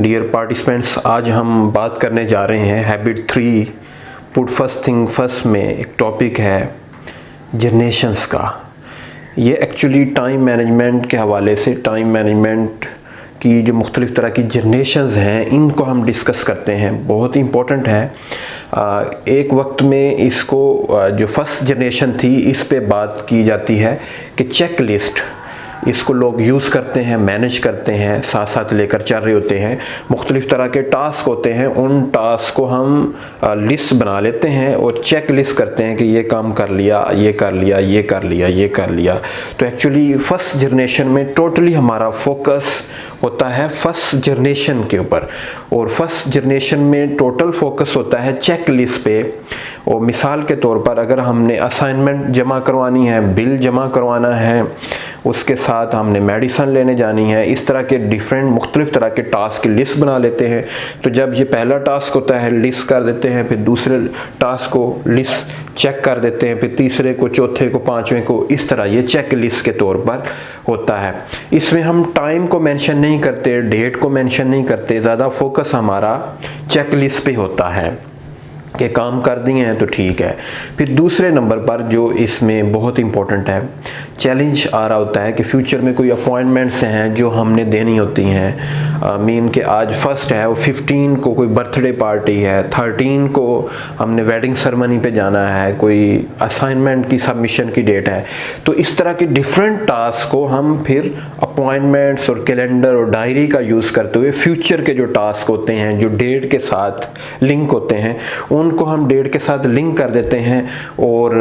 Dear participants, आज हम बात करने जा रहे हैं habit 3 put first thing first में एक टॉपिक है जनरेशंस का। ये एक्चुअली टाइम मैनेजमेंट के हवाले से टाइम मैनेजमेंट की जो मुख्तलिफ़ तरह की जनरेशंस हैं इनको हम डिस्कस करते हैं। बहुत ही इम्पोर्टेंट है। एक वक्त में इसको जो फर्स्ट जनरेशन थी इस पे बात की जाती है कि चेक लिस्ट, इसको लोग यूज़ करते हैं, मैनेज करते हैं, साथ साथ लेकर चल रहे होते हैं। मुख्तलिफ़ तरह के टास्क होते हैं, उन टास्क को हम लिस्ट बना लेते हैं और चेक लिस्ट करते हैं कि ये काम कर लिया, ये कर लिया, ये कर लिया, ये कर लिया। तो एक्चुअली फ़र्स्ट जनरेशन में टोटली हमारा फोकस होता है फर्स्ट जनरेशन के ऊपर, और फर्स्ट जनरेशन में टोटल फोकस होता है चेक लिस्ट पे। और मिसाल के तौर पर अगर हमने असाइनमेंट जमा करवानी है, बिल जमा करवाना है, उसके साथ हमने मेडिसिन लेने जानी है, इस तरह के डिफरेंट मुख्तलिफ़ तरह के टास्क की लिस्ट बना लेते हैं। तो जब ये पहला टास्क होता है लिस्ट कर देते हैं, फिर दूसरे टास्क को लिस्ट चेक कर देते हैं, फिर तीसरे को, चौथे को, पांचवें को, इस तरह ये चेक लिस्ट के तौर पर होता है। इसमें हम टाइम को मेंशन नहीं करते, डेट को मेंशन नहीं करते, ज़्यादा फोकस हमारा चेक लिस्ट पे होता है कि काम कर दिए हैं तो ठीक है। फिर दूसरे नंबर पर जो इसमें बहुत इंपॉर्टेंट है, चैलेंज आ रहा होता है कि फ्यूचर में कोई अपॉइंटमेंट्स हैं जो हमने देनी होती हैं। मीन कि आज फर्स्ट है और 15 को कोई बर्थडे पार्टी है, 13 को हमने वेडिंग सेरेमनी पे जाना है, कोई असाइनमेंट की सबमिशन की डेट है। तो इस तरह के डिफरेंट टास्क को हम फिर अपॉइंटमेंट्स और कैलेंडर और डायरी का यूज़ करते हुए फ्यूचर के जो टास्क होते हैं जो डेट के साथ लिंक होते हैं उनको हम डेट के साथ लिंक कर देते हैं, और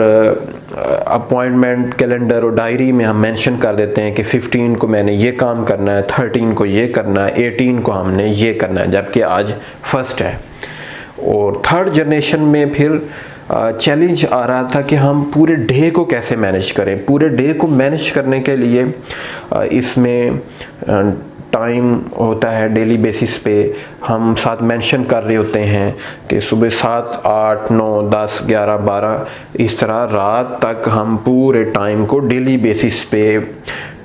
अपॉइंटमेंट, कैलेंडर और डायरी में हम मेंशन कर देते हैं कि 15 को मैंने ये काम करना है, 13 को ये करना है, 18 को हमने ये करना है, जबकि आज फर्स्ट है। और थर्ड जनरेशन में फिर चैलेंज आ रहा था कि हम पूरे डे को कैसे मैनेज करें। पूरे डे को मैनेज करने के लिए इसमें टाइम होता है डेली बेसिस पे, हम साथ मेंशन कर रहे होते हैं कि सुबह 7, 8, 9, 10, 11, 12 इस तरह रात तक हम पूरे टाइम को डेली बेसिस पे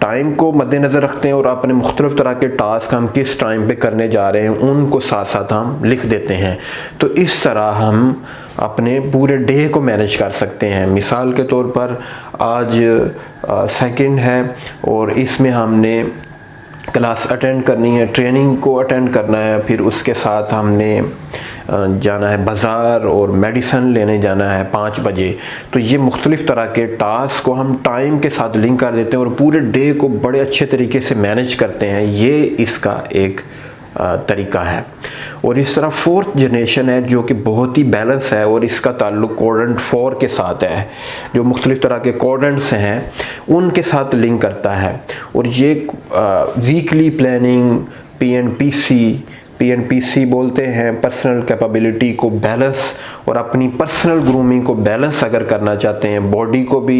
टाइम को मद्देनज़र रखते हैं, और अपने मुख्तलिफ़ तरह के टास्क हम किस टाइम पे करने जा रहे हैं उनको साथ साथ हम लिख देते हैं। तो इस तरह हम अपने पूरे डे को मैनेज कर सकते हैं। मिसाल के तौर पर आज सेकंड है और इसमें हमने क्लास अटेंड करनी है, ट्रेनिंग को अटेंड करना है, फिर उसके साथ हमने जाना है बाज़ार और मेडिसिन लेने जाना है 5 बजे। तो ये मुख्तलिफ़ तरह के टास्क को हम टाइम के साथ लिंक कर देते हैं और पूरे डे को बड़े अच्छे तरीके से मैनेज करते हैं। ये इसका एक तरीका है। और इस तरह फोर्थ जनरेशन है जो कि बहुत ही बैलेंस है, और इसका ताल्लुक क्वाड्रेंट 4 के साथ है, जो मुख्तलिफ़ तरह के क्वाड्रेंट्स हैं उनके साथ लिंक करता है। और ये वीकली प्लानिंग, PNPC बोलते हैं, पर्सनल कैपेबिलिटी को बैलेंस और अपनी पर्सनल ग्रूमिंग को बैलेंस अगर करना चाहते हैं, बॉडी को भी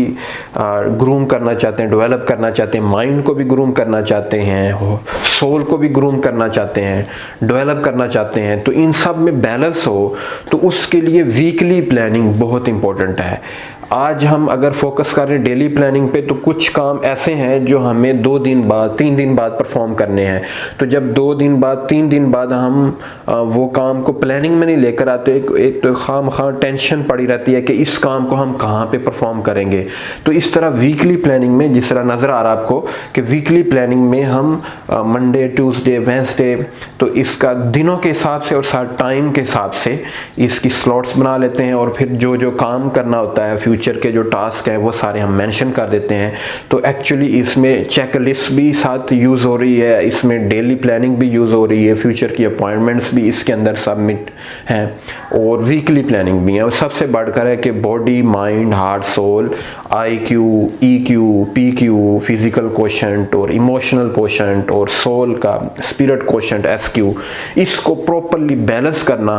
ग्रूम करना चाहते हैं, डेवलप करना चाहते हैं, माइंड को भी ग्रूम करना चाहते हैं, सोल को भी ग्रूम करना चाहते हैं, डेवलप करना चाहते हैं, तो इन सब में बैलेंस हो, तो उसके लिए वीकली प्लानिंग बहुत इंपॉर्टेंट है। आज हम अगर फोकस कर रहे हैं डेली प्लानिंग पे, तो कुछ काम ऐसे हैं जो हमें 2 दिन बाद, 3 दिन बाद परफॉर्म करने हैं। तो जब 2 दिन बाद, 3 दिन बाद हम वो काम को प्लानिंग में नहीं लेकर आते, एक तो खामखा टेंशन पड़ी रहती है कि इस काम को हम कहाँ पे परफॉर्म करेंगे। तो इस तरह वीकली प्लानिंग में, जिस तरह नज़र आ रहा है आपको कि वीकली प्लानिंग में हम मंडे, ट्यूसडे, वेंसडे, तो इसका दिनों के हिसाब से और साथ टाइम के हिसाब से इसकी स्लॉट्स बना लेते हैं, और फिर जो जो काम करना होता है फ्यूचर के जो टास्क हैं वो सारे हम मेंशन कर देते हैं। तो एक्चुअली इसमें चेक लिस्ट भी साथ यूज़ हो रही है, इसमें डेली प्लानिंग भी यूज़ हो रही है, फ्यूचर की अपॉइंटमेंट्स भी इसके अंदर सबमिट हैं, और वीकली प्लानिंग भी है। और सबसे बढ़कर है कि body, mind, heart, soul, IQ, EQ, PQ, physical quotient और इमोशनल कोशेंट, और सोल का स्पिरिट कोशेंट SQ, इसको प्रॉपरली बैलेंस करना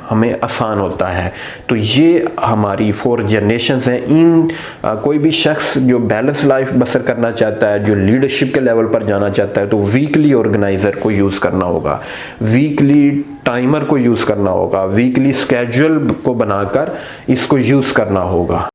हमें आसान होता है। तो ये हमारी 4 जनरेशंस हैं। इन कोई भी शख्स जो बैलेंस लाइफ बसर करना चाहता है, जो लीडरशिप के लेवल पर जाना चाहता है, तो वीकली ऑर्गेनाइजर को यूज़ करना होगा, वीकली टाइमर को यूज़ करना होगा, वीकली स्केड्यूल को बनाकर इसको यूज़ करना होगा।